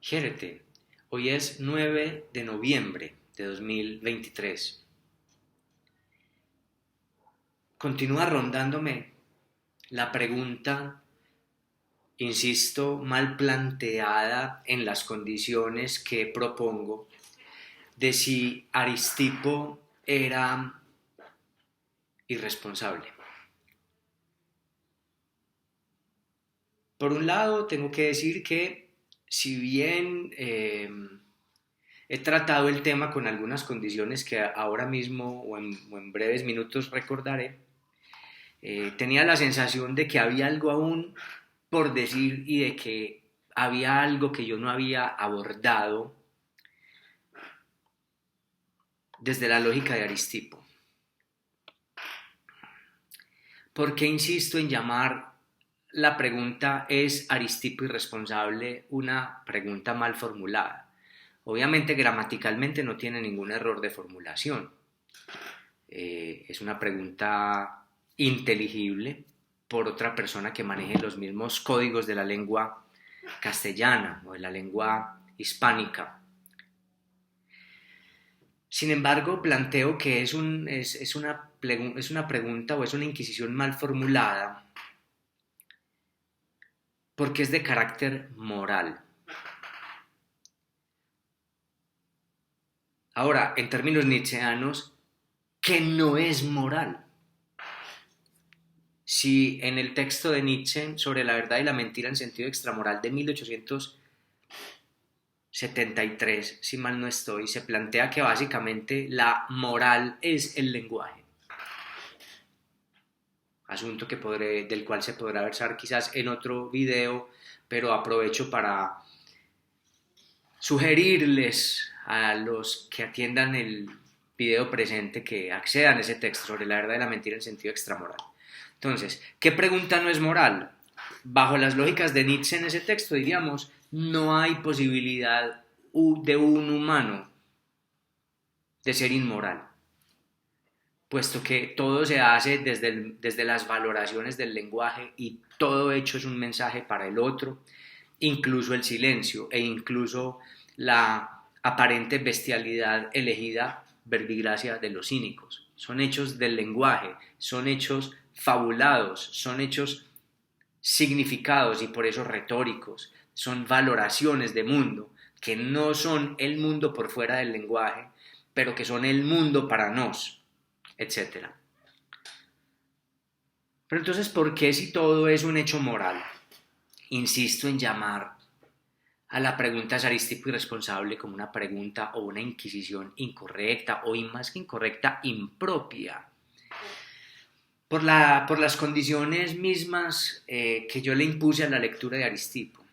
Jérete, hoy es 9 de noviembre de 2023. Continúa rondándome la pregunta, insisto, mal planteada en las condiciones que propongo, de si Aristipo era irresponsable. Por un lado, tengo que decir que si bien he tratado el tema con algunas condiciones que ahora mismo o en breves minutos recordaré, tenía la sensación de que había algo aún por decir y de que había algo que yo no había abordado desde la lógica de Aristipo. ¿Por qué insisto en llamar la pregunta ¿es Aristipo irresponsable? Una pregunta mal formulada. Obviamente gramaticalmente no tiene ningún error de formulación. Es una pregunta inteligible por otra persona que maneje los mismos códigos de la lengua castellana o de la lengua hispánica. Sin embargo, planteo que es una pregunta o es una inquisición mal formulada porque es de carácter moral. Ahora, en términos nietzscheanos, ¿qué no es moral? Si en el texto de Nietzsche sobre la verdad y la mentira en sentido extramoral de 1873, si mal no estoy, se plantea que básicamente la moral es el lenguaje. Asunto del cual se podrá versar quizás en otro video, pero aprovecho para sugerirles a los que atiendan el video presente que accedan a ese texto sobre la verdad y la mentira en sentido extramoral. Entonces, ¿qué pregunta no es moral? Bajo las lógicas de Nietzsche en ese texto diríamos, no hay posibilidad de un humano de ser inmoral, puesto que todo se hace desde las valoraciones del lenguaje y todo hecho es un mensaje para el otro, incluso el silencio e incluso la aparente bestialidad elegida verbigracia de los cínicos. Son hechos del lenguaje, son hechos fabulados, son hechos significados y por eso retóricos, son valoraciones de mundo que no son el mundo por fuera del lenguaje, pero que son el mundo para nos, etc. Pero entonces, ¿por qué si todo es un hecho moral? Insisto en llamar a la pregunta ¿es Aristipo irresponsable? Como una pregunta o una inquisición incorrecta o más que incorrecta, impropia. Por las condiciones mismas que yo le impuse a la lectura de Aristipo.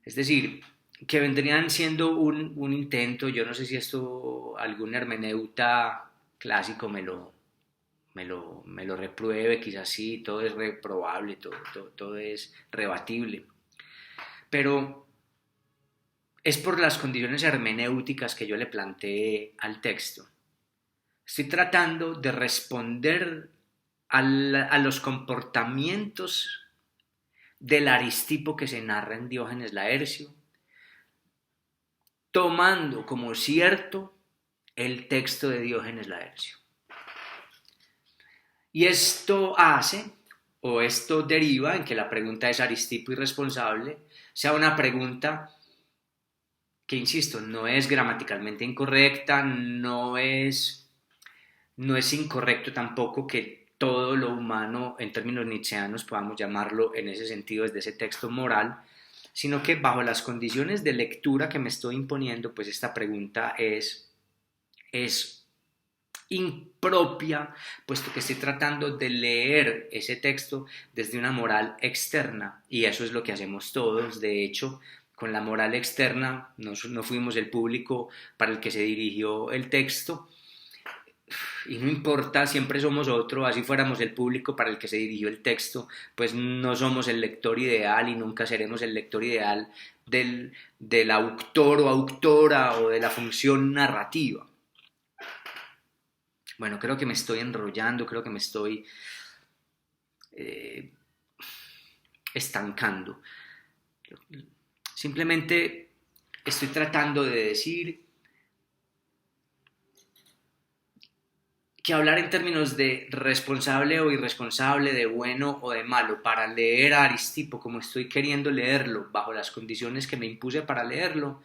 Es decir, que vendrían siendo un intento, yo no sé si esto algún hermeneuta clásico me lo repruebe, quizás sí, todo es reprobable, todo es rebatible, pero es por las condiciones hermenéuticas que yo le planteé al texto. Estoy tratando de responder a los comportamientos del Aristipo que se narra en Diógenes Laercio, tomando como cierto el texto de Diógenes Laercio. Y esto hace, o esto deriva en que la pregunta ¿es Aristipo irresponsable? Sea una pregunta que, insisto, no es gramaticalmente incorrecta, no es incorrecto tampoco que todo lo humano, en términos nietzscheanos, podamos llamarlo en ese sentido desde ese texto moral, sino que bajo las condiciones de lectura que me estoy imponiendo, pues esta pregunta es impropia, puesto que estoy tratando de leer ese texto desde una moral externa, y eso es lo que hacemos todos. De hecho, con la moral externa no fuimos el público para el que se dirigió el texto, y no importa, siempre somos otro, así fuéramos el público para el que se dirigió el texto, pues no somos el lector ideal y nunca seremos el lector ideal del autor o autora o de la función narrativa. Bueno, creo que me estoy enrollando, creo que me estoy estancando. Simplemente estoy tratando de decir que hablar en términos de responsable o irresponsable, de bueno o de malo, para leer a Aristipo como estoy queriendo leerlo, bajo las condiciones que me impuse para leerlo,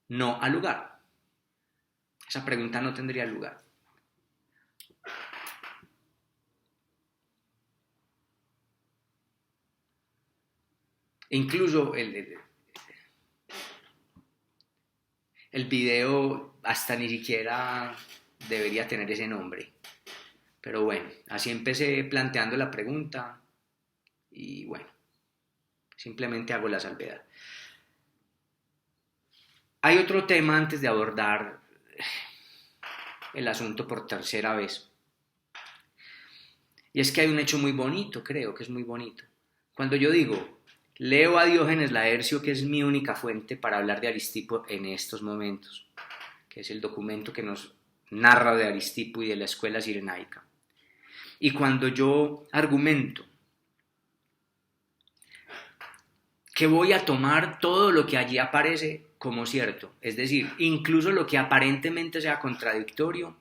no ha lugar. Esa pregunta no tendría lugar. Incluso el video hasta ni siquiera debería tener ese nombre. Pero bueno, así empecé planteando la pregunta y bueno, simplemente hago la salvedad. Hay otro tema antes de abordar el asunto por tercera vez. Y es que hay un hecho muy bonito, creo que es muy bonito. Cuando yo digo, leo a Diógenes Laercio, que es mi única fuente para hablar de Aristipo en estos momentos, que es el documento que nos narra de Aristipo y de la escuela cirenaica. Y cuando yo argumento que voy a tomar todo lo que allí aparece como cierto, es decir, incluso lo que aparentemente sea contradictorio,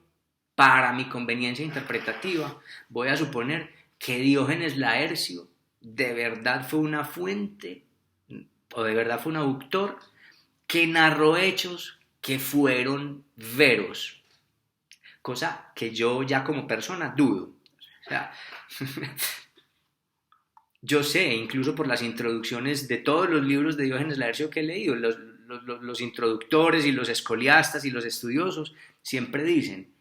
para mi conveniencia interpretativa, voy a suponer que Diógenes Laercio de verdad fue una fuente o de verdad fue un autor que narró hechos que fueron veros, cosa que yo ya como persona dudo. O sea, yo sé, incluso por las introducciones de todos los libros de Diógenes Laercio que he leído, los introductores y los escoliastas y los estudiosos siempre dicen,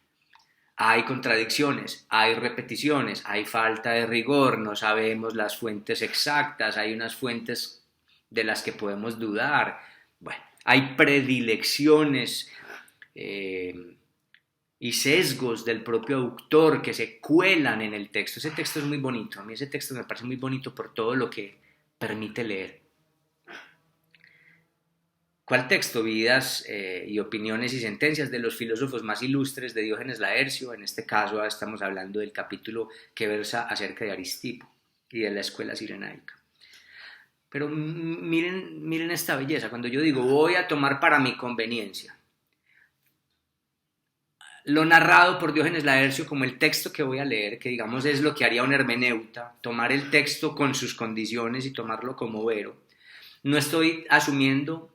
hay contradicciones, hay repeticiones, hay falta de rigor, no sabemos las fuentes exactas, hay unas fuentes de las que podemos dudar. Bueno, hay predilecciones y sesgos del propio autor que se cuelan en el texto. Ese texto es muy bonito, a mí ese texto me parece muy bonito por todo lo que permite leer. ¿Cuál texto? Vidas y opiniones y sentencias de los filósofos más ilustres de Diógenes Laercio. En este caso estamos hablando del capítulo que versa acerca de Aristipo y de la escuela cirenaica. Pero miren esta belleza. Cuando yo digo voy a tomar para mi conveniencia lo narrado por Diógenes Laercio como el texto que voy a leer, que digamos es lo que haría un hermeneuta, tomar el texto con sus condiciones y tomarlo como vero, no estoy asumiendo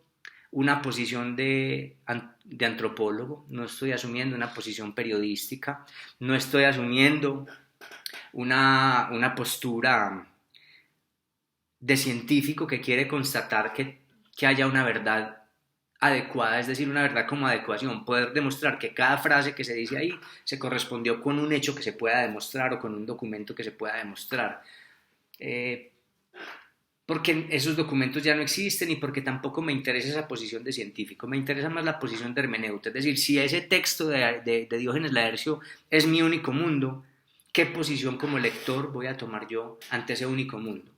una posición de antropólogo, no estoy asumiendo una posición periodística, no estoy asumiendo una postura de científico que quiere constatar que haya una verdad adecuada, es decir, una verdad como adecuación, poder demostrar que cada frase que se dice ahí se correspondió con un hecho que se pueda demostrar o con un documento que se pueda demostrar. Porque esos documentos ya no existen y porque tampoco me interesa esa posición de científico, me interesa más la posición de hermeneuta, es decir, si ese texto de Diógenes Laercio es mi único mundo, ¿qué posición como lector voy a tomar yo ante ese único mundo?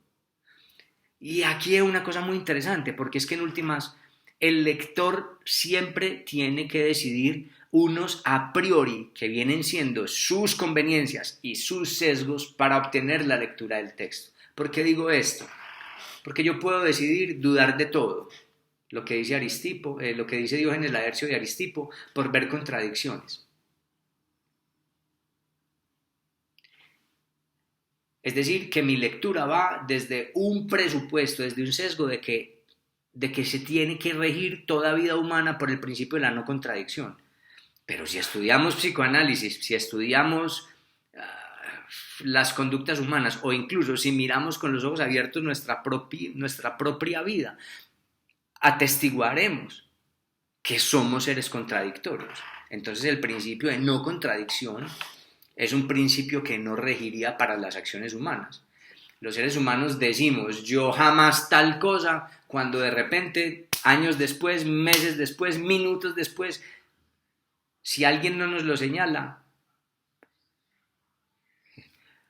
Y aquí hay una cosa muy interesante, porque es que en últimas el lector siempre tiene que decidir unos a priori que vienen siendo sus conveniencias y sus sesgos para obtener la lectura del texto. ¿Por qué digo esto? Porque yo puedo decidir dudar de todo, lo que dice Aristipo, lo que dice Diógenes Laercio de Aristipo, por ver contradicciones. Es decir, que mi lectura va desde un presupuesto, desde un sesgo de que se tiene que regir toda vida humana por el principio de la no contradicción. Pero si estudiamos psicoanálisis, si estudiamos las conductas humanas o incluso si miramos con los ojos abiertos nuestra propia vida, atestiguaremos que somos seres contradictorios. Entonces el principio de no contradicción es un principio que no regiría para las acciones humanas. Los seres humanos decimos yo jamás tal cosa cuando de repente, años después, meses después, minutos después, si alguien no nos lo señala,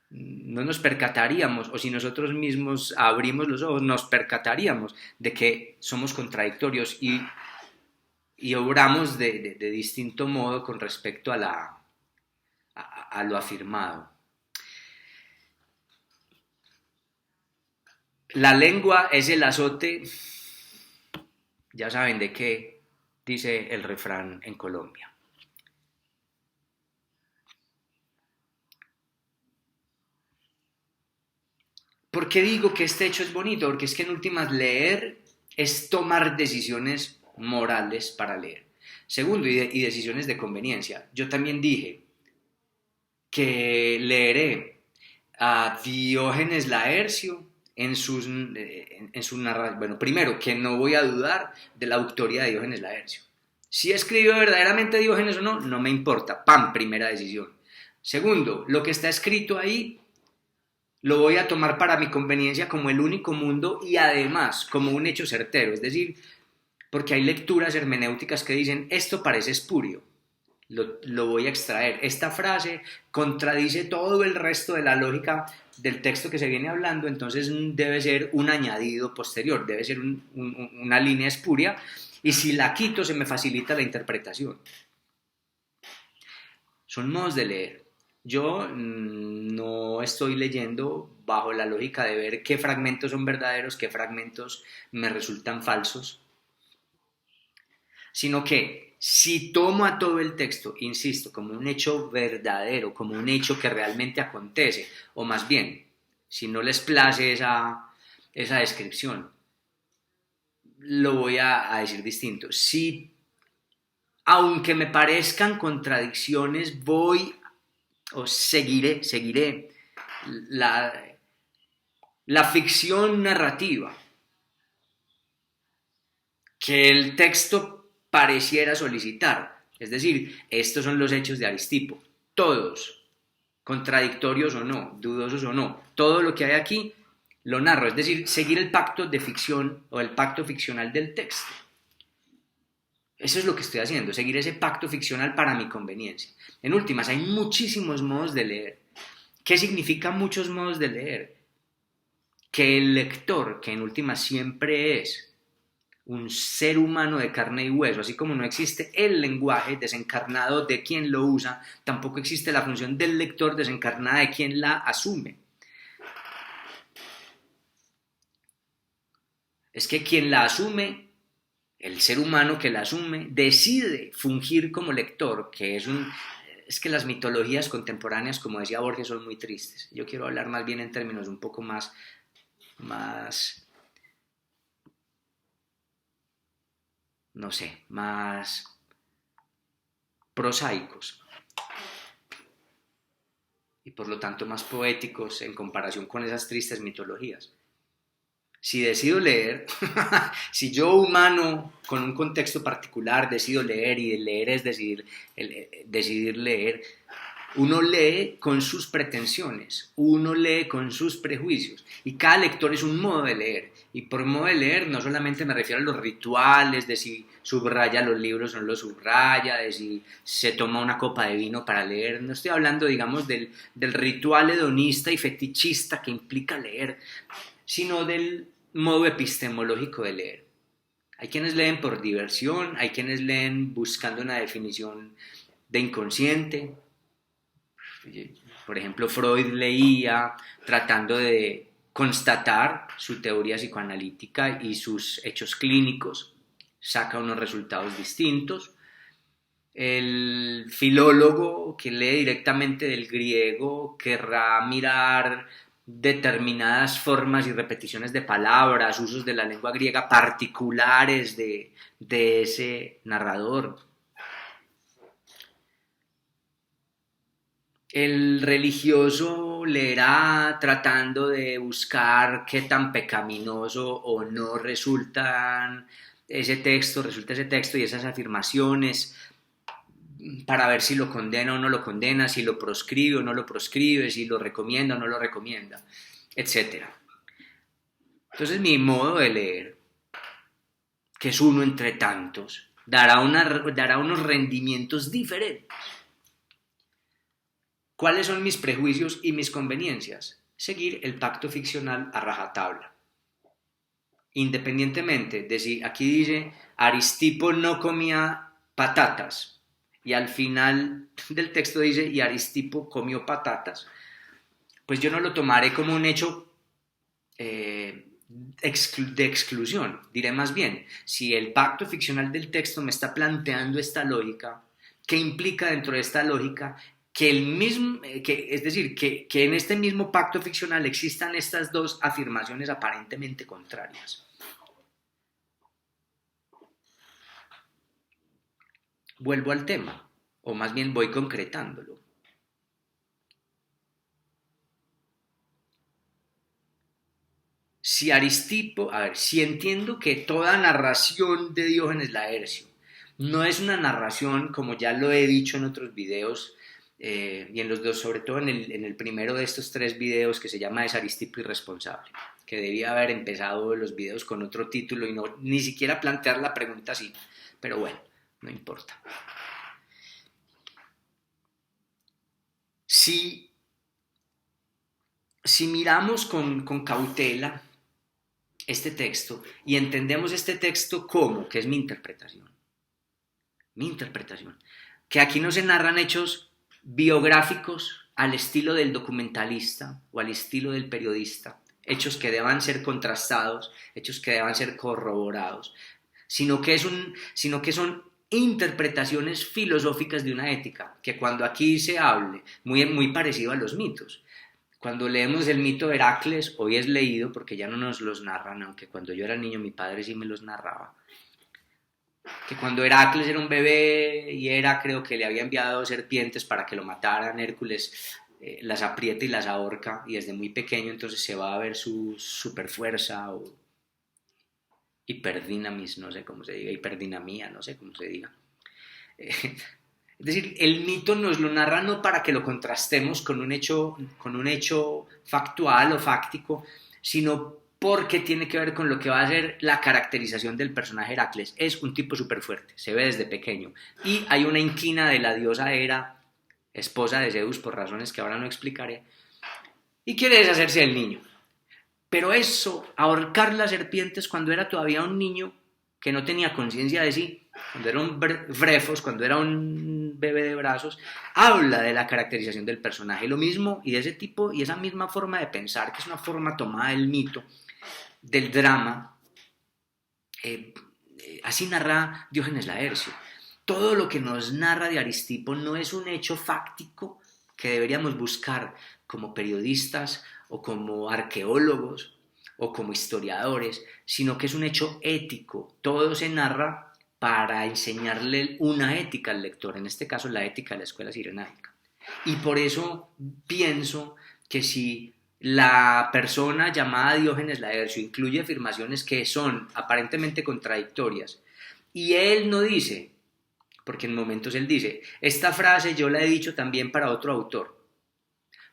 no nos percataríamos, o si nosotros mismos abrimos los ojos, nos percataríamos de que somos contradictorios y obramos de distinto modo con respecto a lo afirmado. La lengua es el azote Ya saben de qué dice el refrán en Colombia. ¿Por qué digo que este hecho es bonito? Porque es que en últimas leer es tomar decisiones morales para leer. Segundo, y decisiones de conveniencia. Yo también dije que leeré a Diógenes Laercio en su narración. Bueno, primero, que no voy a dudar de la autoría de Diógenes Laercio. Si escribió verdaderamente Diógenes o no, no me importa. ¡Pam! Primera decisión. Segundo, lo que está escrito ahí lo voy a tomar para mi conveniencia como el único mundo y además como un hecho certero. Es decir, porque hay lecturas hermenéuticas que dicen, esto parece espurio, lo voy a extraer. Esta frase contradice todo el resto de la lógica del texto que se viene hablando, entonces debe ser un añadido posterior, debe ser una línea espuria, y si la quito se me facilita la interpretación. Son modos de leer. Yo no estoy leyendo bajo la lógica de ver qué fragmentos son verdaderos, qué fragmentos me resultan falsos, sino que si tomo a todo el texto, insisto, como un hecho verdadero, como un hecho que realmente acontece, o más bien, si no les place esa descripción, lo voy a decir distinto. Si, aunque me parezcan contradicciones, voy o seguiré la, la ficción narrativa que el texto pareciera solicitar. Es decir, estos son los hechos de Aristipo, todos, contradictorios o no, dudosos o no, todo lo que hay aquí lo narro, es decir, seguir el pacto de ficción o el pacto ficcional del texto. Eso es lo que estoy haciendo, seguir ese pacto ficcional para mi conveniencia. En últimas, hay muchísimos modos de leer. ¿Qué significa muchos modos de leer? Que el lector, que en últimas siempre es un ser humano de carne y hueso, así como no existe el lenguaje desencarnado de quien lo usa, tampoco existe la función del lector desencarnada de quien la asume. Es que quien la asume, el ser humano que la asume, decide fungir como lector, es que las mitologías contemporáneas, como decía Borges, son muy tristes. Yo quiero hablar más bien en términos un poco más no sé, más prosaicos y por lo tanto más poéticos en comparación con esas tristes mitologías. Si decido leer, si yo humano con un contexto particular decido leer, y leer es decidir leer, uno lee con sus pretensiones, uno lee con sus prejuicios, y cada lector es un modo de leer. Y por modo de leer no solamente me refiero a los rituales, de si subraya los libros o no los subraya, de si se toma una copa de vino para leer, no estoy hablando, digamos, del ritual hedonista y fetichista que implica leer, sino del modo epistemológico de leer. Hay quienes leen por diversión, hay quienes leen buscando una definición de inconsciente. Por ejemplo, Freud leía tratando de constatar su teoría psicoanalítica y sus hechos clínicos, saca unos resultados distintos. El filólogo que lee directamente del griego querrá mirar determinadas formas y repeticiones de palabras, usos de la lengua griega particulares de ese narrador. El religioso leerá tratando de buscar qué tan pecaminoso o no resulta ese texto y esas afirmaciones, para ver si lo condena o no lo condena, si lo proscribe o no lo proscribe, si lo recomienda o no lo recomienda, etc. Entonces mi modo de leer, que es uno entre tantos, dará unos rendimientos diferentes. ¿Cuáles son mis prejuicios y mis conveniencias? Seguir el pacto ficcional a rajatabla. Independientemente de si aquí dice Aristipo no comía patatas y al final del texto dice y Aristipo comió patatas, pues yo no lo tomaré como un hecho de exclusión. Diré más bien, si el pacto ficcional del texto me está planteando esta lógica, ¿qué implica dentro de esta lógica? Que es decir, que en este mismo pacto ficcional existan estas dos afirmaciones aparentemente contrarias. Vuelvo al tema, o más bien voy concretándolo. Si entiendo que toda narración de Diógenes Laercio no es una narración, como ya lo he dicho en otros videos, y en los dos, sobre todo en el primero de estos 3 videos que se llama Es Aristipo irresponsable, que debía haber empezado los videos con otro título y ni siquiera plantear la pregunta así, pero bueno, no importa. Si miramos con cautela este texto y entendemos este texto como, que es mi interpretación, que aquí no se narran hechos biográficos al estilo del documentalista o al estilo del periodista, hechos que deban ser contrastados, hechos que deban ser corroborados, sino que son interpretaciones filosóficas de una ética, que cuando aquí se hable, muy parecido a los mitos. Cuando leemos el mito de Heracles, hoy es leído porque ya no nos los narran, aunque cuando yo era niño mi padre sí me los narraba, que cuando Heracles era un bebé y Hera creo que le había enviado serpientes para que lo mataran, Hércules las aprieta y las ahorca y desde muy pequeño entonces se va a ver su superfuerza o hiperdinamis, no sé cómo se diga, hiperdinamía, no sé cómo se diga. Es decir, el mito nos lo narra no para que lo contrastemos con un hecho factual o fáctico, sino porque tiene que ver con lo que va a ser la caracterización del personaje Heracles. Es un tipo súper fuerte, se ve desde pequeño. Y hay una inquina de la diosa Hera, esposa de Zeus, por razones que ahora no explicaré, y quiere deshacerse del niño. Pero eso, ahorcar las serpientes cuando era todavía un niño que no tenía conciencia de sí, cuando era un brefos, cuando era un bebé de brazos, habla de la caracterización del personaje. Lo mismo y de ese tipo y esa misma forma de pensar, que es una forma tomada del mito, del drama, así narra Diógenes Laercio. Todo lo que nos narra de Aristipo no es un hecho fáctico que deberíamos buscar como periodistas o como arqueólogos o como historiadores, sino que es un hecho ético. Todo se narra para enseñarle una ética al lector, en este caso la ética de la escuela cirenaica. Y por eso pienso que si la persona llamada Diógenes Laercio incluye afirmaciones que son aparentemente contradictorias y él no dice, porque en momentos él dice, esta frase yo la he dicho también para otro autor.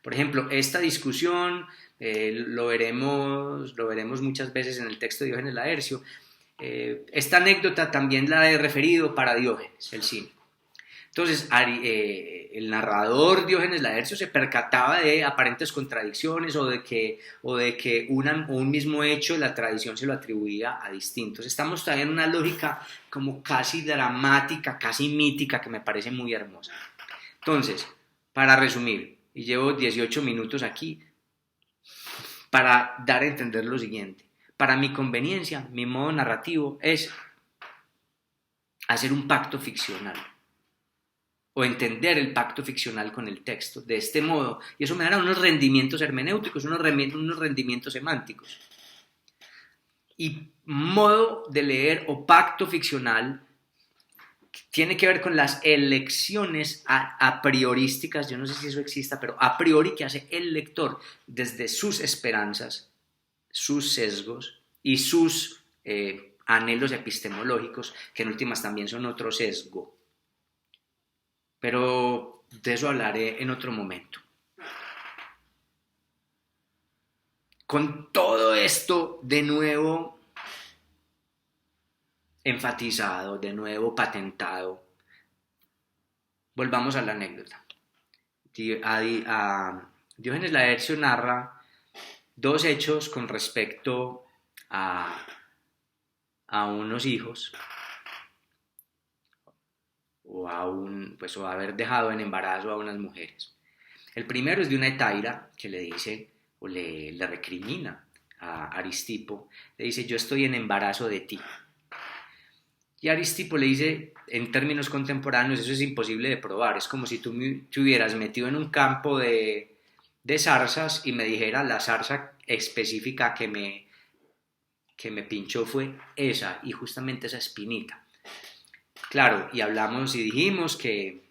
Por ejemplo, esta discusión lo veremos muchas veces en el texto de Diógenes Laercio. Esta anécdota también la he referido para Diógenes, el cínico. Entonces, el narrador Diógenes Laercio se percataba de aparentes contradicciones o de que un mismo hecho la tradición se lo atribuía a distintos. Estamos todavía en una lógica como casi dramática, casi mítica, que me parece muy hermosa. Entonces, para resumir, y llevo 18 minutos aquí para dar a entender lo siguiente. Para mi conveniencia, mi modo narrativo es hacer un pacto ficcional o entender el pacto ficcional con el texto de este modo, y eso me dará unos rendimientos hermenéuticos, unos rendimientos semánticos. Y modo de leer o pacto ficcional tiene que ver con las elecciones a priorísticas, yo no sé si eso exista, pero a priori que hace el lector desde sus esperanzas, sus sesgos y sus anhelos epistemológicos, que en últimas también son otro sesgo. Pero de eso hablaré en otro momento. Con todo esto de nuevo enfatizado, de nuevo patentado, volvamos a la anécdota. Diógenes Laercio narra 2 hechos con respecto a unos hijos o a haber dejado en embarazo a unas mujeres. El primero es de una hetaira que le dice o le recrimina a Aristipo, le dice, yo estoy en embarazo de ti. Y Aristipo le dice, en términos contemporáneos, eso es imposible de probar, es como si tú me hubieras metido en un campo de zarzas y me dijera la zarza específica que me pinchó fue esa, y justamente esa espinita. Claro, y hablamos y dijimos que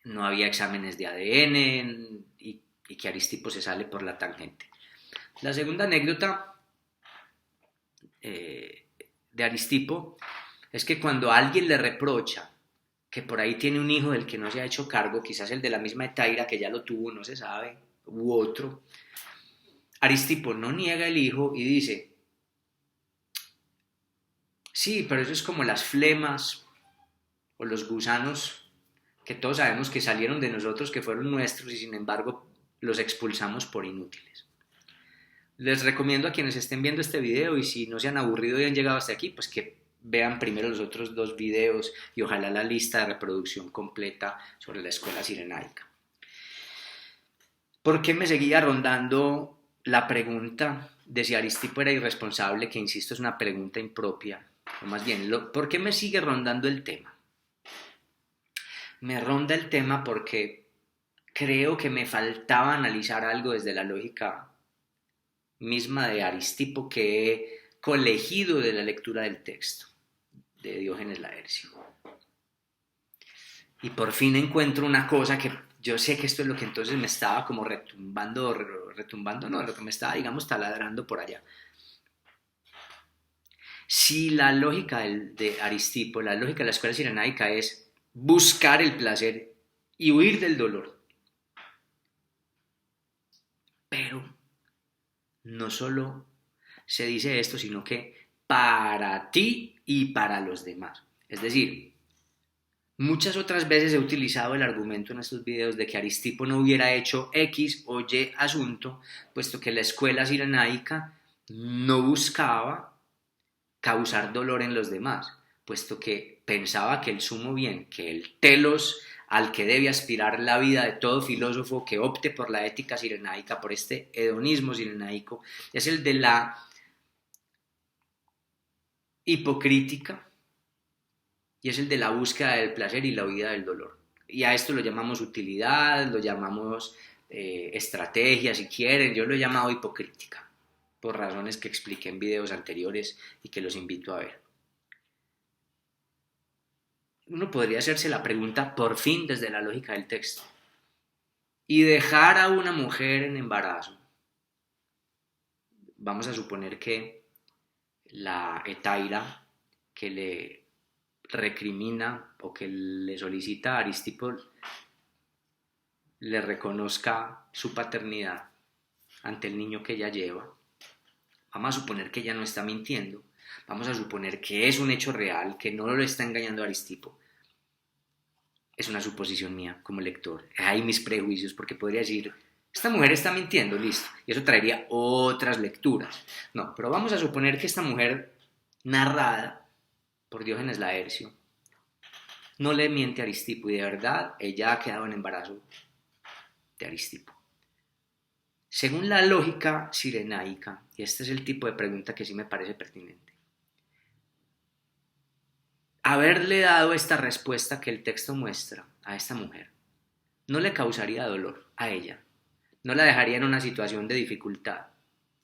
no había exámenes de ADN y que Aristipo se sale por la tangente. La segunda anécdota de Aristipo es que cuando alguien le reprocha que por ahí tiene un hijo del que no se ha hecho cargo, quizás el de la misma Etaira que ya lo tuvo, no se sabe, u otro, Aristipo no niega el hijo y dice, sí, pero eso es como las flemas o los gusanos que todos sabemos que salieron de nosotros, que fueron nuestros y sin embargo los expulsamos por inútiles. Les recomiendo a quienes estén viendo este video y si no se han aburrido y han llegado hasta aquí, pues que vean primero los otros 2 videos y ojalá la lista de reproducción completa sobre la escuela sirenaica. ¿Por qué me seguía rondando la pregunta de si Aristipo era irresponsable? Que insisto es una pregunta impropia, o más bien, ¿por qué me sigue rondando el tema? Me ronda el tema porque creo que me faltaba analizar algo desde la lógica misma de Aristipo que he colegido de la lectura del texto de Diógenes Laercio. Y por fin encuentro una cosa que yo sé que esto es lo que entonces me estaba como retumbando no, lo que me estaba, digamos, taladrando por allá. Si la lógica de Aristipo, la lógica de la escuela sirenaica es buscar el placer y huir del dolor. Pero no solo se dice esto, sino que para ti y para los demás. Es decir, muchas otras veces he utilizado el argumento en estos videos de que Aristipo no hubiera hecho X o Y asunto, puesto que la escuela sirenaica no buscaba causar dolor en los demás, puesto que pensaba que el sumo bien, que el telos al que debe aspirar la vida de todo filósofo que opte por la ética sirenaica, por este hedonismo sirenaico, es el de la hipocrítica y es el de la búsqueda del placer y la huida del dolor. Y a esto lo llamamos utilidad, lo llamamos estrategia, si quieren, yo lo he llamado hipocrítica, por razones que expliqué en videos anteriores y que los invito a ver. Uno podría hacerse la pregunta, por fin, desde la lógica del texto. Y dejar a una mujer en embarazo. Vamos a suponer que la Etaira que le recrimina o que le solicita a Aristipo le reconozca su paternidad ante el niño que ella lleva. Vamos a suponer que ella no está mintiendo. Vamos a suponer que es un hecho real, que no lo está engañando a Aristipo. Es una suposición mía como lector. Hay mis prejuicios porque podría decir, esta mujer está mintiendo, listo. Y eso traería otras lecturas. No, pero vamos a suponer que esta mujer narrada por Diógenes Laercio no le miente a Aristipo y de verdad ella ha quedado en embarazo de Aristipo. Según la lógica sirenaica, y este es el tipo de pregunta que sí me parece pertinente, haberle dado esta respuesta que el texto muestra a esta mujer no le causaría dolor a ella, no la dejaría en una situación de dificultad,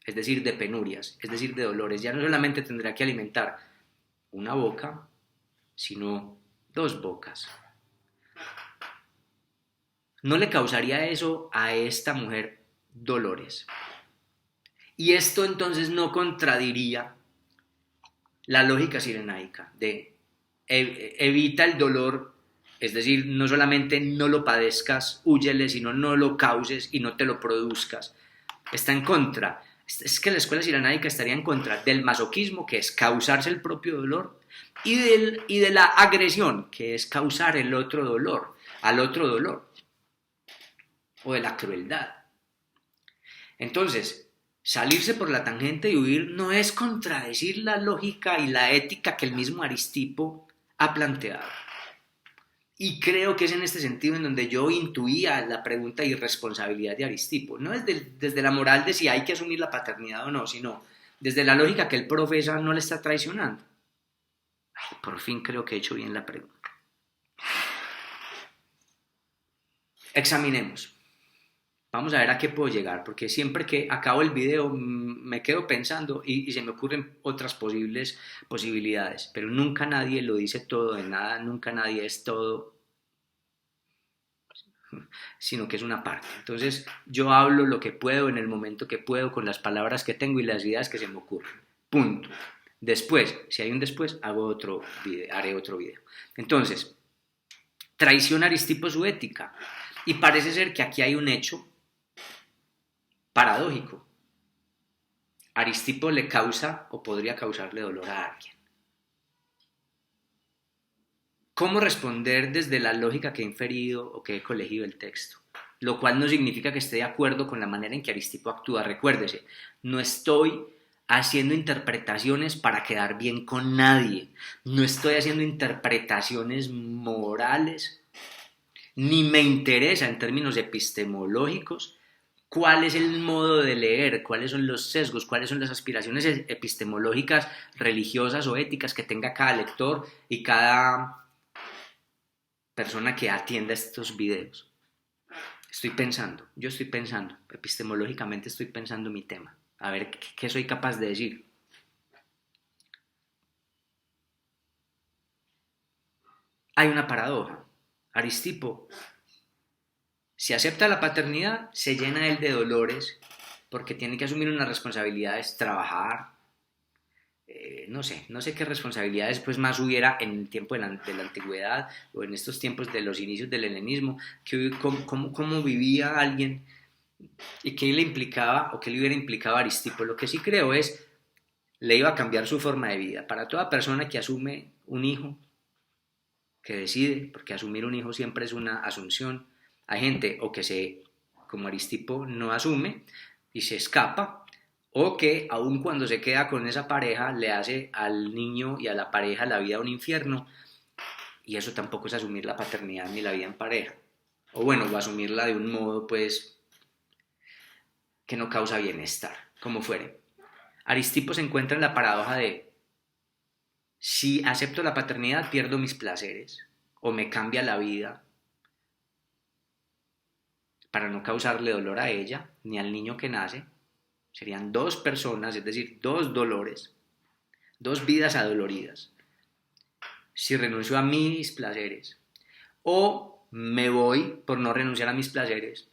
es decir, de penurias, es decir, de dolores. Ya no solamente tendrá que alimentar una boca, sino 2 bocas. No le causaría eso a esta mujer dolores. Y esto entonces no contradiría la lógica sirenaica de evita el dolor, es decir, no solamente no lo padezcas, húyele, sino no lo causes y no te lo produzcas. Está en contra. Es que la escuela sirenaica estaría en contra del masoquismo, que es causarse el propio dolor, y de la agresión, que es causar el otro dolor, al otro dolor, o de la crueldad. Entonces, salirse por la tangente y huir no es contradecir la lógica y la ética que el mismo Aristipo ha planteado. Y creo que es en este sentido en donde yo intuía la pregunta de irresponsabilidad de Aristipo. No desde la moral de si hay que asumir la paternidad o no, sino desde la lógica que él profesa no le está traicionando. Ay, por fin creo que he hecho bien la pregunta. Examinemos. Vamos a ver a qué puedo llegar, porque siempre que acabo el video me quedo pensando y se me ocurren otras posibilidades, pero nunca nadie lo dice todo de nada, nunca nadie es todo, sino que es una parte. Entonces yo hablo lo que puedo en el momento que puedo, con las palabras que tengo y las ideas que se me ocurren. Punto. Después, si hay un después, haré otro video. Entonces, traiciona Aristipo su ética. Y parece ser que aquí hay un hecho paradójico. Aristipo le causa o podría causarle dolor a alguien. ¿Cómo responder desde la lógica que he inferido o que he colegido del texto? Lo cual no significa que esté de acuerdo con la manera en que Aristipo actúa. Recuérdese, no estoy haciendo interpretaciones para quedar bien con nadie. No estoy haciendo interpretaciones morales. Ni me interesa en términos epistemológicos cuál es el modo de leer, cuáles son los sesgos, cuáles son las aspiraciones epistemológicas, religiosas o éticas que tenga cada lector y cada persona que atienda estos videos. Yo estoy pensando, epistemológicamente estoy pensando mi tema, a ver qué soy capaz de decir. Hay una paradoja. Aristipo, si acepta la paternidad, se llena él de dolores porque tiene que asumir unas responsabilidades, trabajar, no sé qué responsabilidades pues más hubiera en el tiempo de la antigüedad o en estos tiempos de los inicios del helenismo, cómo vivía alguien y qué le implicaba o qué le hubiera implicado a Aristipo. Lo que sí creo es, le iba a cambiar su forma de vida. Para toda persona que asume un hijo, que decide, porque asumir un hijo siempre es una asunción, hay gente o que como Aristipo no asume y se escapa, o que aun cuando se queda con esa pareja le hace al niño y a la pareja la vida un infierno, y eso tampoco es asumir la paternidad ni la vida en pareja, o bueno, o asumirla de un modo pues que no causa bienestar, como fuere. Aristipo se encuentra en la paradoja de si acepto la paternidad pierdo mis placeres o me cambia la vida para no causarle dolor a ella ni al niño que nace. Serían dos personas, es decir, dos dolores, dos vidas adoloridas. Si renuncio a mis placeres o me voy por no renunciar a mis placeres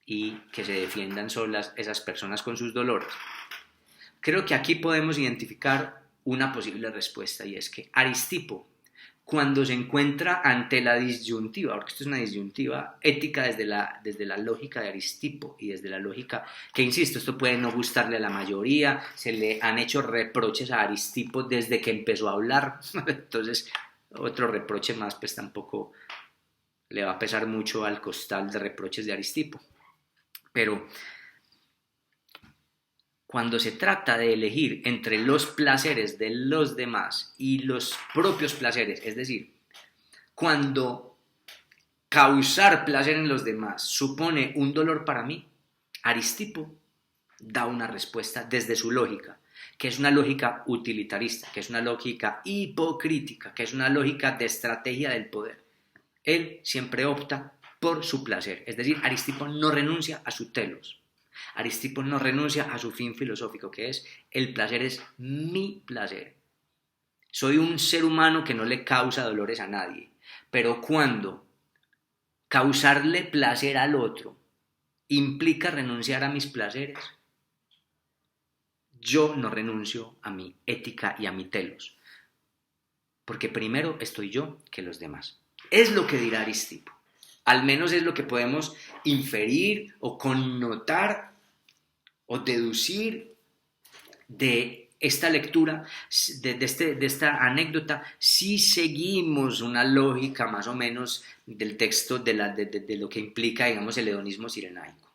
y que se defiendan solas esas personas con sus dolores. Creo que aquí podemos identificar una posible respuesta y es que Aristipo, cuando se encuentra ante la disyuntiva, porque esto es una disyuntiva ética desde la lógica de Aristipo y desde la lógica que, insisto, esto puede no gustarle a la mayoría, se le han hecho reproches a Aristipo desde que empezó a hablar, entonces otro reproche más pues tampoco le va a pesar mucho al costal de reproches de Aristipo, pero cuando se trata de elegir entre los placeres de los demás y los propios placeres, es decir, cuando causar placer en los demás supone un dolor para mí, Aristipo da una respuesta desde su lógica, que es una lógica utilitarista, que es una lógica hipocrítica, que es una lógica de estrategia del poder. Él siempre opta por su placer, es decir, Aristipo no renuncia a su telos. Aristipo no renuncia a su fin filosófico, que es el placer es mi placer. Soy un ser humano que no le causa dolores a nadie, pero cuando causarle placer al otro implica renunciar a mis placeres, yo no renuncio a mi ética y a mi telos, porque primero estoy yo que los demás. Es lo que dirá Aristipo. Al menos es lo que podemos inferir o connotar o deducir de esta lectura, de esta anécdota, si seguimos una lógica más o menos del texto de lo que implica, digamos, el hedonismo cirenaico.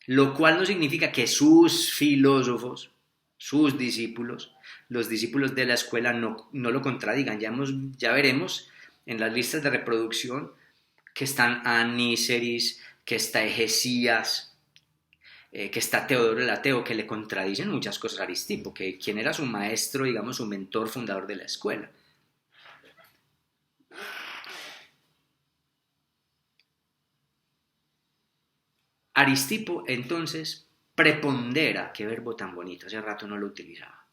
Lo cual no significa que sus filósofos sus discípulos, los discípulos de la escuela no lo contradigan. Ya veremos en las listas de reproducción que están Aníceris, que está Egesías, que está Teodoro el Ateo, que le contradicen muchas cosas a Aristipo, que quien era su maestro, digamos, su mentor fundador de la escuela. Aristipo entonces prepondera, qué verbo tan bonito, hace rato no lo utilizaba.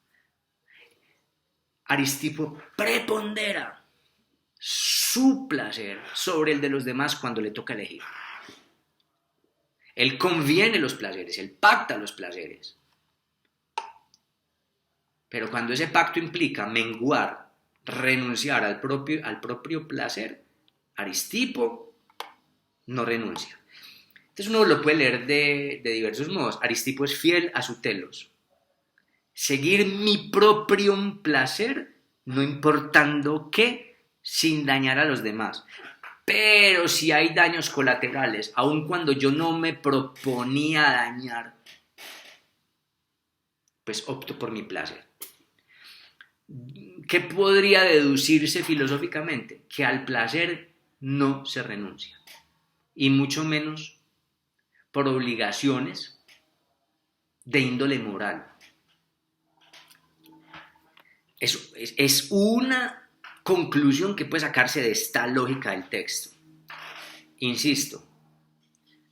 Aristipo prepondera su placer sobre el de los demás cuando le toca elegir. Él conviene los placeres, él pacta los placeres. Pero cuando ese pacto implica menguar, renunciar al propio placer, Aristipo no renuncia. Entonces uno lo puede leer de diversos modos. Aristipo es fiel a su telos. Seguir mi propio placer, no importando qué, sin dañar a los demás. Pero si hay daños colaterales, aun cuando yo no me proponía dañar, pues opto por mi placer. ¿Qué podría deducirse filosóficamente? Que al placer no se renuncia. Y mucho menos por obligaciones de índole moral. Es una conclusión que puede sacarse de esta lógica del texto. Insisto,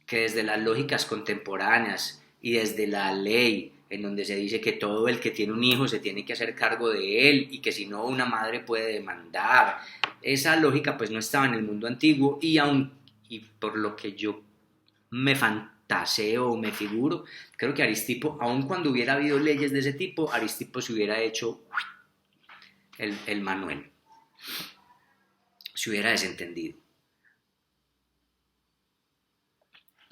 que desde las lógicas contemporáneas y desde la ley, en donde se dice que todo el que tiene un hijo se tiene que hacer cargo de él y que si no una madre puede demandar, esa lógica pues no estaba en el mundo antiguo y por lo que yo me fantaseo o me figuro, creo que Aristipo, aun cuando hubiera habido leyes de ese tipo, Aristipo se hubiera hecho el Manuel, se hubiera desentendido.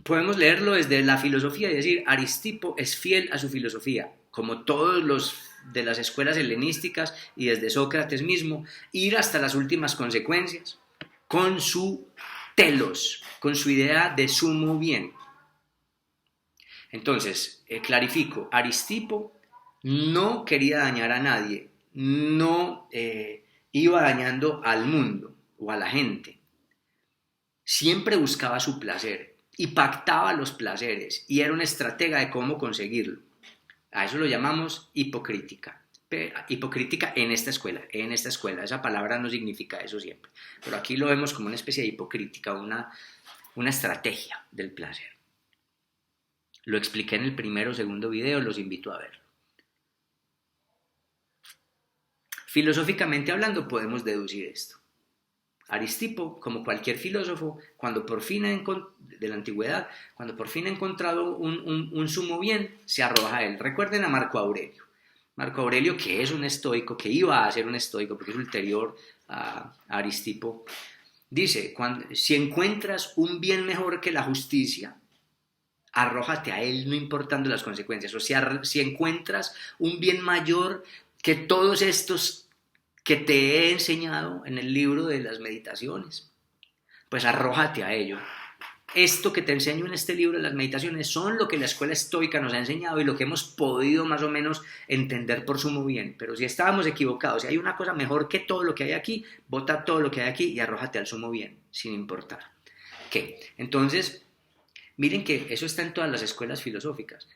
Podemos leerlo desde la filosofía y decir, Aristipo es fiel a su filosofía, como todos los de las escuelas helenísticas y desde Sócrates mismo, ir hasta las últimas consecuencias, con su telos, con su idea de sumo bien. Entonces, clarifico, Aristipo no quería dañar a nadie, no iba dañando al mundo o a la gente, siempre buscaba su placer y pactaba los placeres y era una estratega de cómo conseguirlo. A eso lo llamamos hipocrítica. Hipocrítica en esta escuela, esa palabra no significa eso siempre, pero aquí lo vemos como una especie de hipocrítica, una estrategia del placer. Lo expliqué en el primero o segundo video, los invito a verlo. Filosóficamente hablando podemos deducir esto. Aristipo, como cualquier filósofo, de la antigüedad, cuando por fin ha encontrado un sumo bien, se arroja a él. Recuerden a Marco Aurelio. Marco Aurelio, que es un estoico, que iba a ser un estoico porque es ulterior a Aristipo, dice, si encuentras un bien mejor que la justicia, arrójate a él no importando las consecuencias. O sea, si encuentras un bien mayor que todos estos que te he enseñado en el libro de las meditaciones, pues arrójate a ello. Esto que te enseño en este libro de las meditaciones son lo que la escuela estoica nos ha enseñado y lo que hemos podido más o menos entender por sumo bien. Pero si estábamos equivocados, si hay una cosa mejor que todo lo que hay aquí, bota todo lo que hay aquí y arrójate al sumo bien, sin importar. ¿Qué? Entonces, miren que eso está en todas las escuelas filosóficas.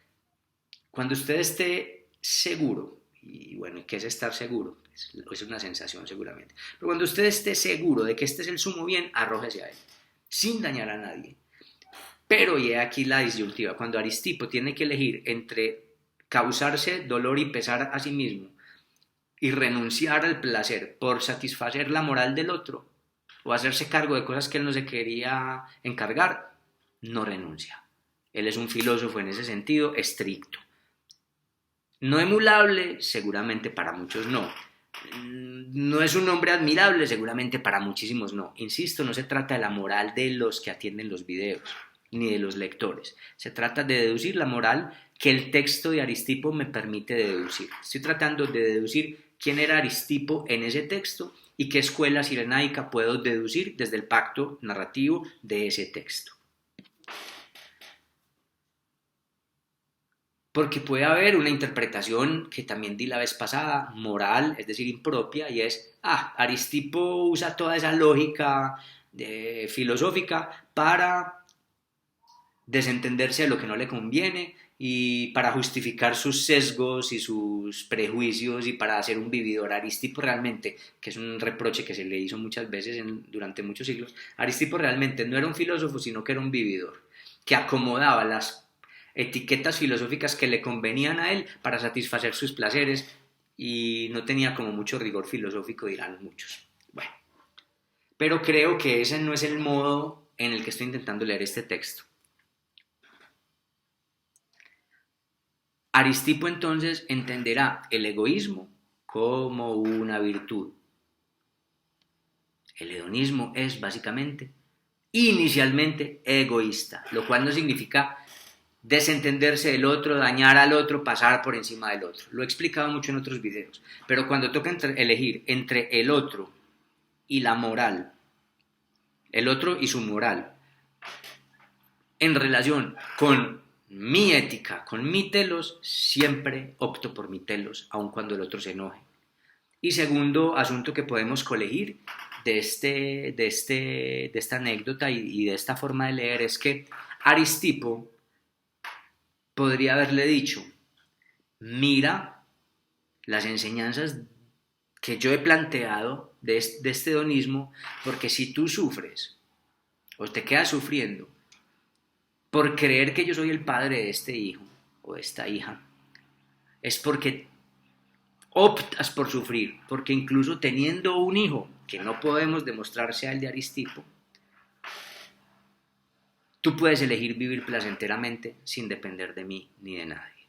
Cuando usted esté seguro, y bueno, ¿qué es estar seguro? Es una sensación seguramente. Pero cuando usted esté seguro de que este es el sumo bien, arrójese a él, sin dañar a nadie. Pero y he aquí la disyuntiva, cuando Aristipo tiene que elegir entre causarse dolor y pesar a sí mismo y renunciar al placer por satisfacer la moral del otro o hacerse cargo de cosas que él no se quería encargar, no renuncia. Él es un filósofo en ese sentido estricto. No emulable, seguramente para muchos no. No es un hombre admirable, seguramente para muchísimos no. Insisto, no se trata de la moral de los que atienden los videos, ni de los lectores. Se trata de deducir la moral que el texto de Aristipo me permite deducir. Estoy tratando de deducir quién era Aristipo en ese texto y qué escuela cirenaica puedo deducir desde el pacto narrativo de ese texto. porque puede haber una interpretación que también di la vez pasada, moral, es decir, impropia, y es, Aristipo usa toda esa lógica filosófica para desentenderse de lo que no le conviene y para justificar sus sesgos y sus prejuicios y para ser un vividor. Aristipo realmente, que es un reproche que se le hizo muchas veces durante muchos siglos, Aristipo realmente no era un filósofo, sino que era un vividor, que acomodaba las etiquetas filosóficas que le convenían a él para satisfacer sus placeres y no tenía como mucho rigor filosófico, dirán muchos. Bueno, pero creo que ese no es el modo en el que estoy intentando leer este texto. Aristipo entonces entenderá el egoísmo como una virtud. El hedonismo es básicamente, inicialmente, egoísta, lo cual no significa desentenderse del otro, dañar al otro, pasar por encima del otro. Lo he explicado mucho en otros videos, pero cuando toca elegir entre el otro y la moral, el otro y su moral, en relación con mi ética, con mi telos, siempre opto por mi telos, aun cuando el otro se enoje. Y segundo asunto que podemos colegir de esta anécdota y de esta forma de leer es que Aristipo podría haberle dicho, mira las enseñanzas que yo he planteado de este hedonismo, porque si tú sufres o te quedas sufriendo por creer que yo soy el padre de este hijo o de esta hija, es porque optas por sufrir, porque incluso teniendo un hijo que no podemos demostrar sea el de Aristipo, tú puedes elegir vivir placenteramente sin depender de mí ni de nadie.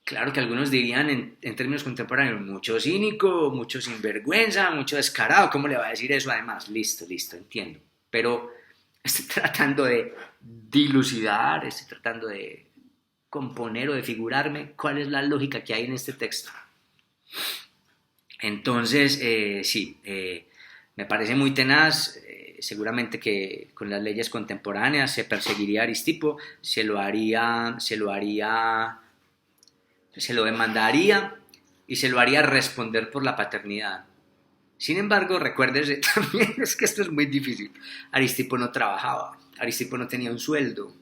Claro que algunos dirían en términos contemporáneos, mucho cínico, mucho sinvergüenza, mucho descarado, ¿cómo le va a decir eso además? Listo, entiendo. Pero estoy tratando de dilucidar, estoy tratando de componer o de figurarme cuál es la lógica que hay en este texto. Entonces, sí, me parece muy tenaz. Seguramente que con las leyes contemporáneas se perseguiría a Aristipo, se lo demandaría y se lo haría responder por la paternidad. Sin embargo, recuérdese también, es que esto es muy difícil, Aristipo no trabajaba, Aristipo no tenía un sueldo.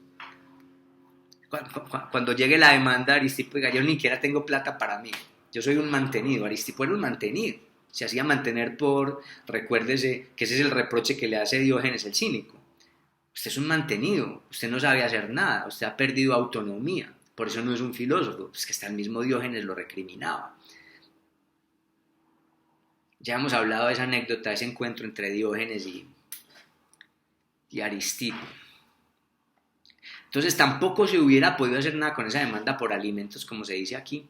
Cuando llegue la demanda, Aristipo diga, yo ni siquiera tengo plata para mí, yo soy un mantenido. Aristipo era un mantenido, se hacía mantener recuérdese que ese es el reproche que le hace Diógenes el cínico. Usted es un mantenido, usted no sabe hacer nada, usted ha perdido autonomía, por eso no es un filósofo, pues que hasta el mismo Diógenes lo recriminaba. Ya hemos hablado de esa anécdota, de ese encuentro entre Diógenes y Aristipo. Entonces tampoco se hubiera podido hacer nada con esa demanda por alimentos, como se dice aquí,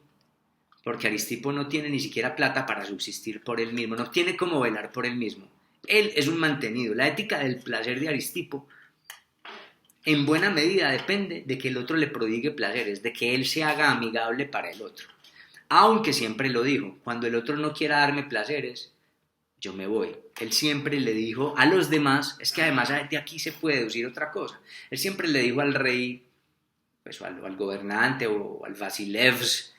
porque Aristipo no tiene ni siquiera plata para subsistir por él mismo, no tiene cómo velar por él mismo. Él es un mantenido. La ética del placer de Aristipo en buena medida depende de que el otro le prodigue placeres, de que él se haga amigable para el otro. Aunque siempre lo dijo, cuando el otro no quiera darme placeres, yo me voy. Él siempre le dijo a los demás, es que además de aquí se puede deducir otra cosa, él siempre le dijo al rey, pues, o al gobernante, o al Vasilevs,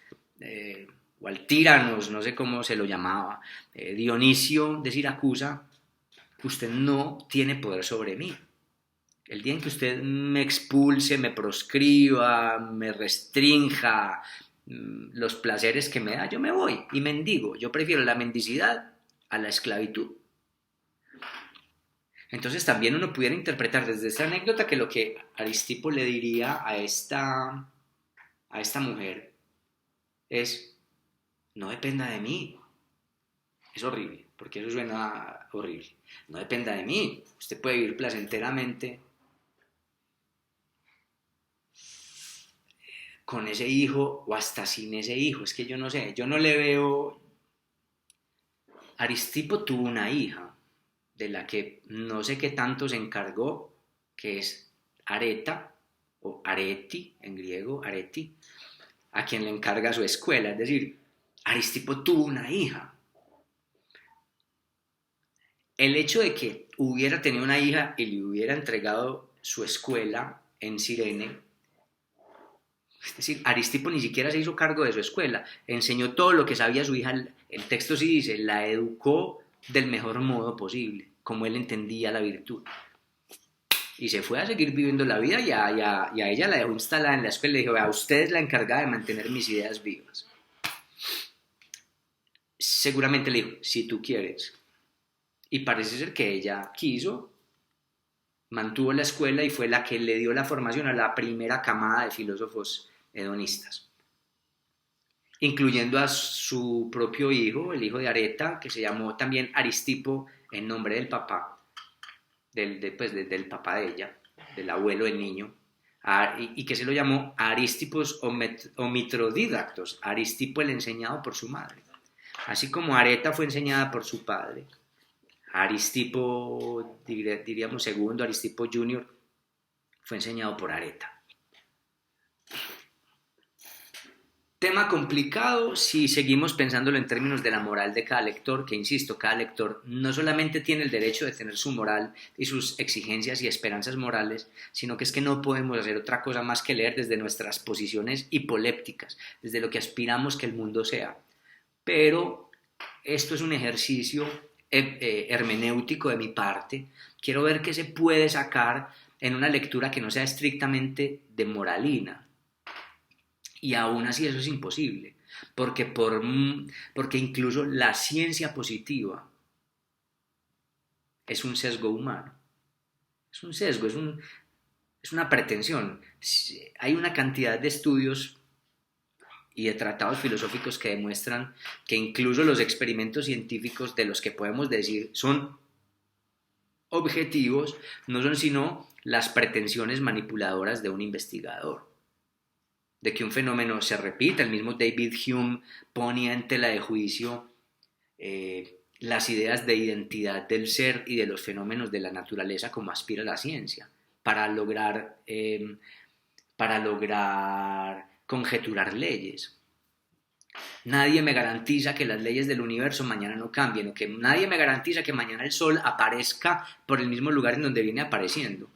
o al Tíranos, no sé cómo se lo llamaba, Dionisio de Siracusa, usted no tiene poder sobre mí. El día en que usted me expulse, me proscriba, me restrinja los placeres que me da, yo me voy y mendigo. Yo prefiero la mendicidad a la esclavitud. Entonces también uno pudiera interpretar desde esta anécdota que lo que Aristipo le diría a esta mujer es, no dependa de mí. Es horrible, porque eso suena horrible. No dependa de mí. Usted puede vivir placenteramente con ese hijo o hasta sin ese hijo. Es que yo no sé, yo no le veo. Aristipo tuvo una hija de la que no sé qué tanto se encargó, que es Areta o Areti en griego, Areti, a quien le encarga su escuela. Es decir, Aristipo tuvo una hija. El hecho de que hubiera tenido una hija y le hubiera entregado su escuela en Cirene Es decir, Aristipo ni siquiera se hizo cargo de su escuela, enseñó todo lo que sabía su hija. El texto sí dice, la educó del mejor modo posible, como él entendía la virtud. Y se fue a seguir viviendo la vida y a ella la dejó instalada en la escuela y le dijo, a usted es la encargada de mantener mis ideas vivas. Seguramente le dijo, si tú quieres. Y parece ser que ella quiso, mantuvo la escuela y fue la que le dio la formación a la primera camada de filósofos hedonistas, incluyendo a su propio hijo, el hijo de Areta, que se llamó también Aristipo en nombre del papá, del papá de ella, del abuelo del niño, y que se lo llamó Aristipos o Mitrodidactos, Aristipo el enseñado por su madre. Así como Areta fue enseñada por su padre, Aristipo, diríamos segundo, Aristipo Junior, fue enseñado por Areta. Tema complicado si seguimos pensándolo en términos de la moral de cada lector, que insisto, cada lector no solamente tiene el derecho de tener su moral y sus exigencias y esperanzas morales, sino que es que no podemos hacer otra cosa más que leer desde nuestras posiciones hipolépticas, desde lo que aspiramos que el mundo sea. Pero esto es un ejercicio hermenéutico de mi parte. Quiero ver qué se puede sacar en una lectura que no sea estrictamente de moralina. Y aún así eso es imposible, porque incluso la ciencia positiva es un sesgo humano. Es un sesgo, es una pretensión. Hay una cantidad de estudios y de tratados filosóficos que demuestran que incluso los experimentos científicos de los que podemos decir son objetivos, no son sino las pretensiones manipuladoras de un investigador. De que un fenómeno se repita. El mismo David Hume ponía en tela de juicio las ideas de identidad del ser y de los fenómenos de la naturaleza como aspira la ciencia, para lograr conjeturar leyes. Nadie me garantiza que las leyes del universo mañana no cambien, o que nadie me garantiza que mañana el sol aparezca por el mismo lugar en donde viene apareciendo.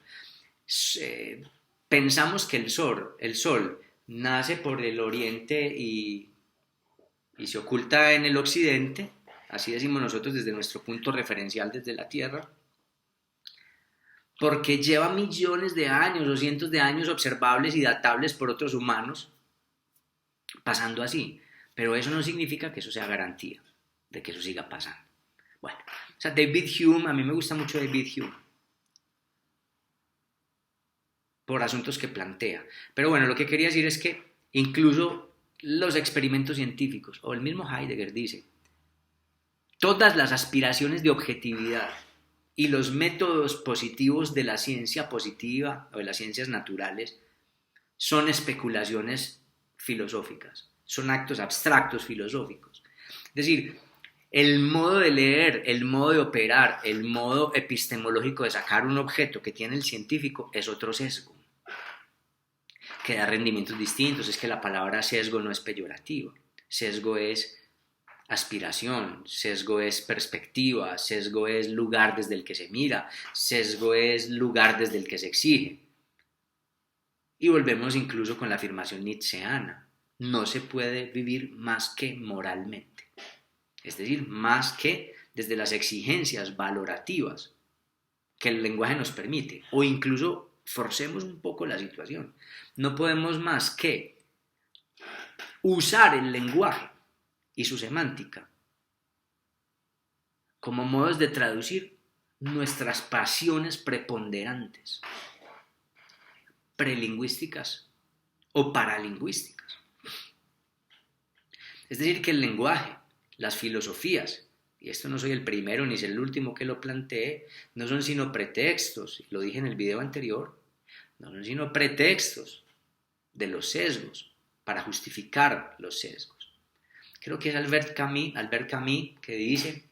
Pensamos que el sol nace por el oriente y se oculta en el occidente, así decimos nosotros desde nuestro punto referencial desde la Tierra, porque lleva millones de años o cientos de años observables y datables por otros humanos, pasando así. Pero eso no significa que eso sea garantía de que eso siga pasando. Bueno, o sea, David Hume, a mí me gusta mucho David Hume, por asuntos que plantea. Pero bueno, lo que quería decir es que incluso los experimentos científicos, o el mismo Heidegger dice, todas las aspiraciones de objetividad y los métodos positivos de la ciencia positiva o de las ciencias naturales son especulaciones filosóficas, son actos abstractos filosóficos. Es decir, el modo de leer, el modo de operar, el modo epistemológico de sacar un objeto que tiene el científico es otro sesgo, que da rendimientos distintos. Es que la palabra sesgo no es peyorativa. Sesgo es aspiración, sesgo es perspectiva, sesgo es lugar desde el que se mira, sesgo es lugar desde el que se exige. Y volvemos incluso con la afirmación nietzscheana: no se puede vivir más que moralmente. Es decir, más que desde las exigencias valorativas que el lenguaje nos permite, o incluso forcemos un poco la situación. No podemos más que usar el lenguaje y su semántica como modos de traducir nuestras pasiones preponderantes, prelingüísticas o paralingüísticas. Es decir, que el lenguaje, las filosofías, y esto no soy el primero ni es el último que lo planteé, no son sino pretextos, lo dije en el video anterior, no son sino pretextos de los sesgos para justificar los sesgos. Creo que es Albert Camus que dice,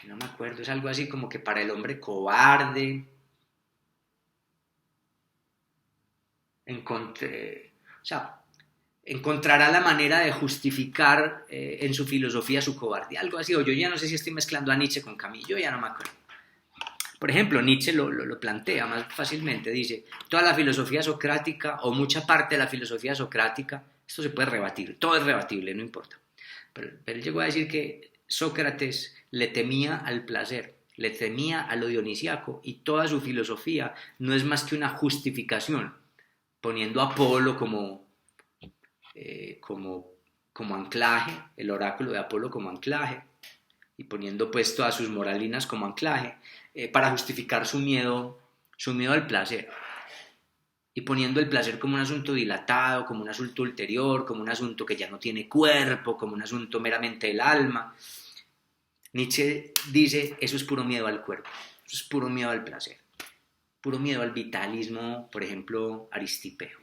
no me acuerdo, es algo así como que para el hombre cobarde encontrará la manera de justificar en su filosofía su cobardía, algo así, o yo ya no sé si estoy mezclando a Nietzsche con Camus, yo ya no me acuerdo. Por ejemplo, Nietzsche lo plantea más fácilmente, dice, toda la filosofía socrática o mucha parte de la filosofía socrática, esto se puede rebatir, todo es rebatible, no importa, pero él llegó a decir que Sócrates le temía al placer, le temía a lo dionisíaco y toda su filosofía no es más que una justificación, poniendo a Apolo como anclaje, el oráculo de Apolo como anclaje, y poniendo pues todas sus moralinas como anclaje, para justificar su miedo al placer, y poniendo el placer como un asunto dilatado, como un asunto ulterior, como un asunto que ya no tiene cuerpo, como un asunto meramente del alma. Nietzsche dice, eso es puro miedo al cuerpo, eso es puro miedo al placer, puro miedo al vitalismo, por ejemplo, Aristipeo.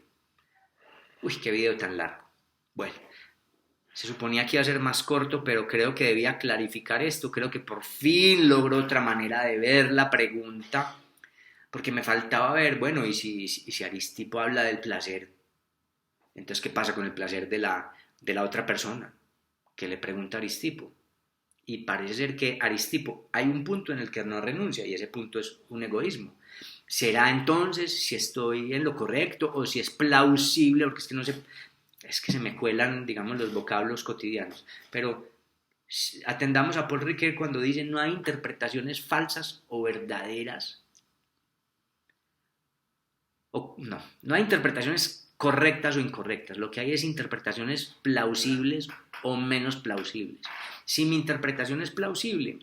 Uy, qué video tan largo. Bueno, se suponía que iba a ser más corto, pero creo que debía clarificar esto. Creo que por fin logró otra manera de ver la pregunta, porque me faltaba ver, bueno, y si Aristipo habla del placer, entonces, ¿qué pasa con el placer de la otra persona? Que le pregunta a Aristipo. Y parece ser que Aristipo, hay un punto en el que no renuncia, y ese punto es un egoísmo. ¿Será entonces si estoy en lo correcto o si es plausible? Porque es que no sé, es que se me cuelan, digamos, los vocablos cotidianos. Pero atendamos a Paul Ricoeur cuando dice no hay interpretaciones falsas o verdaderas. No hay interpretaciones correctas o incorrectas. Lo que hay es interpretaciones plausibles o menos plausibles. Si mi interpretación es plausible,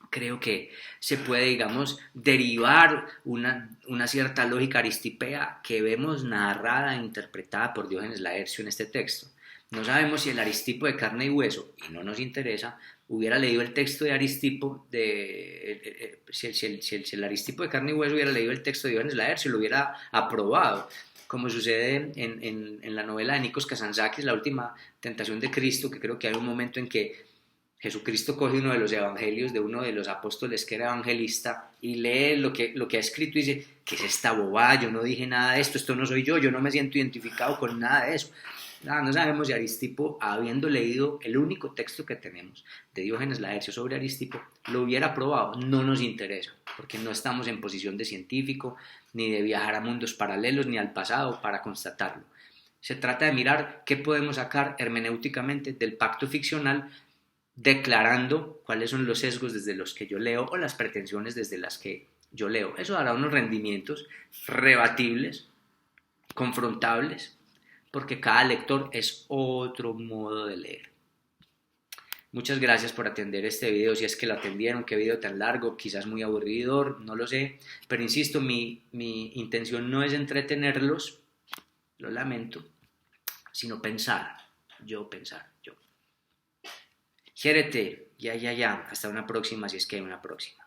creo que se puede, digamos, derivar una cierta lógica aristipea que vemos narrada e interpretada por Diógenes Laercio en este texto. No sabemos si el Aristipo de carne y hueso, y no nos interesa, hubiera leído el texto de Aristipo, si el Aristipo de carne y hueso hubiera leído el texto de Diógenes Laercio, lo hubiera aprobado, como sucede en la novela de Nikos Kazantzakis, La última tentación de Cristo, que creo que hay un momento en que Jesucristo coge uno de los evangelios de uno de los apóstoles que era evangelista y lee lo que ha escrito y dice, ¿qué es esta bobada? Yo no dije nada de esto no soy yo no me siento identificado con nada de eso. No sabemos si Aristipo, habiendo leído el único texto que tenemos de Diógenes Laercio sobre Aristipo, lo hubiera aprobado. No nos interesa, porque no estamos en posición de científico, ni de viajar a mundos paralelos, ni al pasado para constatarlo. Se trata de mirar qué podemos sacar hermenéuticamente del pacto ficcional, declarando cuáles son los sesgos desde los que yo leo o las pretensiones desde las que yo leo. Eso dará unos rendimientos rebatibles, confrontables, porque cada lector es otro modo de leer. Muchas gracias por atender este video, si es que lo atendieron, qué video tan largo, quizás muy aburridor, no lo sé, pero insisto, mi intención no es entretenerlos, lo lamento, sino pensar, yo. Quiérete, ya, hasta una próxima, si es que hay una próxima.